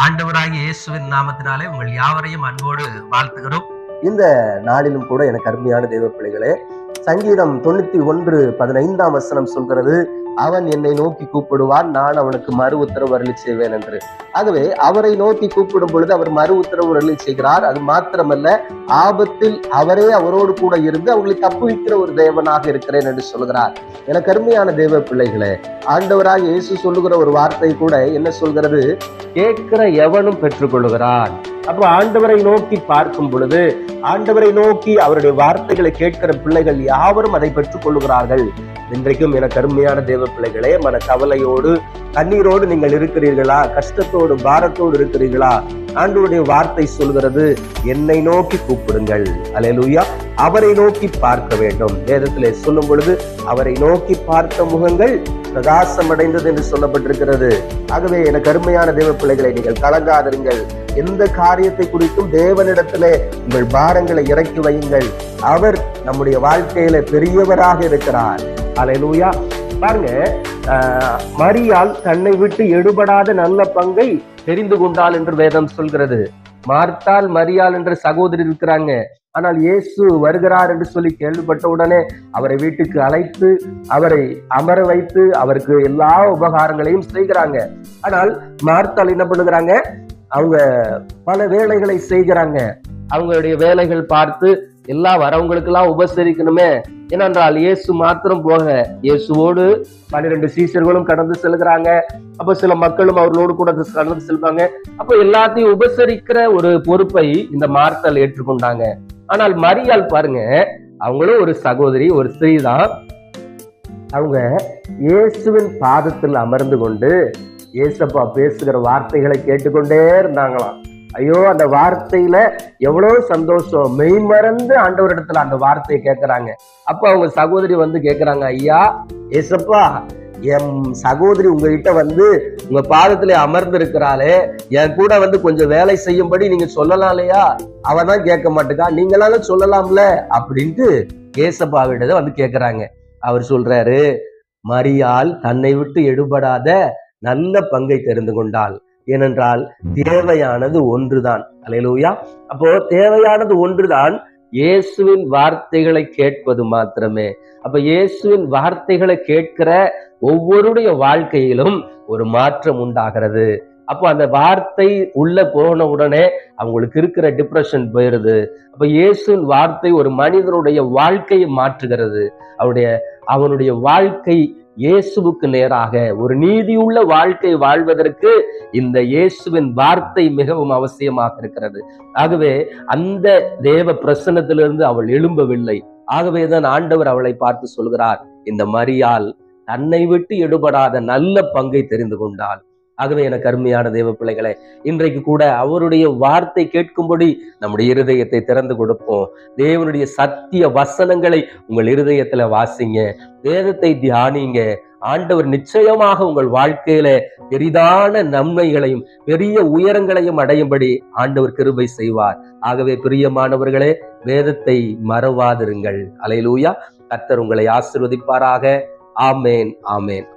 ஆண்டவராகிய இயேசுவின் நாமத்தினாலே உங்கள் யாவரையும் அன்போடு வாழ்த்துகிறோம். இந்த நாளிலும் கூட எனக்கு அருமையான தெய்வ பிள்ளைகளே, சங்கீதம் 91:15 சொல்கிறது, அவன் என்னை நோக்கி கூப்பிடுவான், நான் அவனுக்கு மறு உத்தரவு அருளி செய்வேன் என்று. ஆகவே அவரை நோக்கி கூப்பிடும் பொழுது அவர் மறு உத்தரவு அருளி செய்கிறார். அது மாத்திரமல்ல, ஆபத்தில் அவரே அவரோடு கூட இருந்து அவர்களை தப்புவிக்கிற ஒரு தேவனாக இருக்கிறேன் என்று சொல்கிறார். எனக்கு அருமையான தெய்வ பிள்ளைகளே, ஆண்டவராக இயேசு சொல்லுகிற ஒரு வார்த்தை கூட என்ன சொல்கிறது? கேட்கிற எவனும் பெற்றுக்கொள்கிறான். அப்போ ஆண்டவரை நோக்கி பார்க்கும் பொழுது, ஆண்டவரை நோக்கி அவருடைய வார்த்தைகளை கேட்கிற பிள்ளைகள் யாவரும் அதை பெற்றுக் கொள்ளுகிறார்கள். இன்றைக்கும் எனக்கு அருமையான தேவ பிள்ளைகளே, மன கவலையோடு கண்ணீரோடு நீங்கள் இருக்கிறீர்களா? கஷ்டத்தோடு பாரத்தோடு இருக்கிறீர்களா? ஆண்டவருடைய வார்த்தை சொல்கிறது, என்னை நோக்கி கூப்பிடுங்கள். அல்லேலூயா. அவரை நோக்கி பார்க்க வேண்டும். வேதத்திலே சொல்லும் பொழுது அவரை நோக்கி பார்த்த முகங்கள் பிரகாசம் அடைந்தது என்று சொல்லப்பட்டிருக்கிறது. ஆகவே எனக்கு அருமையான தேவ பிள்ளைகளை, நீங்கள் கலங்காதிருங்கள். எந்த காரியத்தை குறித்தும் தேவனிடத்திலே உங்கள் பாரங்களை இறக்கி வையுங்கள். அவர் நம்முடைய வாழ்க்கையில பெரியவராக இருக்கிறார். அல்லேலூயா. பாருங்க, மரியாள் தன்னை விட்டு எடுபடாத நல்ல பங்கை தெரிந்து கொண்டாள் என்று வேதம் சொல்கிறது. மார்த்தாள் மரியாள் என்ற சகோதரி இருக்கிறாங்க. ஆனால் இயேசு வருகிறார் என்று சொல்லி கேள்விப்பட்ட உடனே அவரை வீட்டுக்கு அழைத்து அவரை அமர வைத்து அவருக்கு எல்லா உபகாரங்களையும் செய்கிறாங்க. ஆனால் மார்த்தாள் என்ன பண்ணுகிறாங்க? அவங்க பல வேலைகளை செய்கிறாங்க. அவங்களுடைய வேலைகள் பார்த்து எல்லா வரவங்களுக்கு எல்லாம் உபசரிக்கணுமே. ஏனென்றால் இயேசு மாத்திரம் போக, இயேசுவோடு 12 சீஷர்களும் கடந்து செல்கிறாங்க. அப்ப சில மக்களும் அவர்களோடு கூட கடந்து செல்வாங்க. அப்ப எல்லாத்தையும் உபசரிக்கிற ஒரு பொறுப்பை இந்த மார்த்தாள் ஏற்றுக்கொண்டாங்க. ஆனால் மரியாள் பாருங்க, அவங்களும் ஒரு சகோதரி, ஒரு ஸ்திரீ தான். அவங்க இயேசுவின் பாதத்தில் அமர்ந்து கொண்டு இயேசப்பா பேசுகிற வார்த்தைகளை கேட்டுக்கொண்டே இருந்தாங்களாம். ஐயோ, அந்த வார்த்தையில எவ்வளவு சந்தோஷம்! மெய்மறந்து ஆண்டவரிடத்துல அந்த வார்த்தையை கேட்கிறாங்க. அப்ப அவங்க சகோதரி வந்து கேட்கிறாங்க, ஐயா ஏசப்பா, என் சகோதரி உங்ககிட்ட வந்து உங்க பாதத்துல அமர்ந்து இருக்கிறாளே, என் கூட வந்து கொஞ்சம் வேலை செய்யும்படி நீங்க சொல்லலாம் இல்லையா? அவதான் கேட்க மாட்டேக்கா, நீங்களால சொல்லலாம்ல அப்படின்ட்டு ஏசப்பாவிட வந்து கேட்கிறாங்க. அவர் சொல்றாரு, மரியாள் தன்னை விட்டு எடுபடாத நல்ல பங்கை தெரிந்து கொண்டாள். ஏனென்றால் தேவையானது ஒன்றுதான். அல்லேலூயா. அப்போ தேவையானது ஒன்றுதான், இயேசுவின் வார்த்தைகளை கேட்பது மாத்திரமே. அப்ப இயேசுவின் வார்த்தைகளை கேட்கிற ஒவ்வொருடைய வாழ்க்கையிலும் ஒரு மாற்றம் உண்டாகிறது. அப்போ அந்த வார்த்தை உள்ள போன உடனே அவங்களுக்கு இருக்கிற டிப்ரெஷன் போயிருது. அப்ப இயேசுவின் வார்த்தை ஒரு மனிதனுடைய வாழ்க்கையை மாற்றுகிறது. அவனுடைய வாழ்க்கை இயேசுவுக்கு நேராக ஒரு நீதியுள்ள வாழ்க்கை வாழ்வதற்கு இந்த இயேசுவின் வார்த்தை மிகவும் அவசியமாக இருக்கிறது. ஆகவே அந்த தேவ பிரசன்னத்திலிருந்து அவள் எழும்பவில்லை. ஆகவேதான் ஆண்டவர் அவளை பார்த்து சொல்கிறார், இந்த மரியாள் தன்னை விட்டு எடுபடாத நல்ல பங்கை தெரிந்து கொண்டாள். ஆகவே எனக்கு அருமையான தேவ பிள்ளைகளே, இன்றைக்கு கூட அவருடைய வார்த்தை கேட்கும்படி நம்முடைய இருதயத்தை திறந்து கொடுப்போம். தேவனுடைய சத்திய வசனங்களை உங்கள் இருதயத்துல வாசிங்க, வேதத்தை தியானிங்க. ஆண்டவர் நிச்சயமாக உங்கள் வாழ்க்கையில பெரிதான நன்மைகளையும் பெரிய உயரங்களையும் அடையும்படி ஆண்டவர் கிருபை செய்வார். ஆகவே பிரியமானவர்களே, வேதத்தை மறவாதிருங்கள். அல்லேலூயா. கர்த்தர் உங்களை ஆசீர்வதிப்பாராக. ஆமேன், ஆமேன்.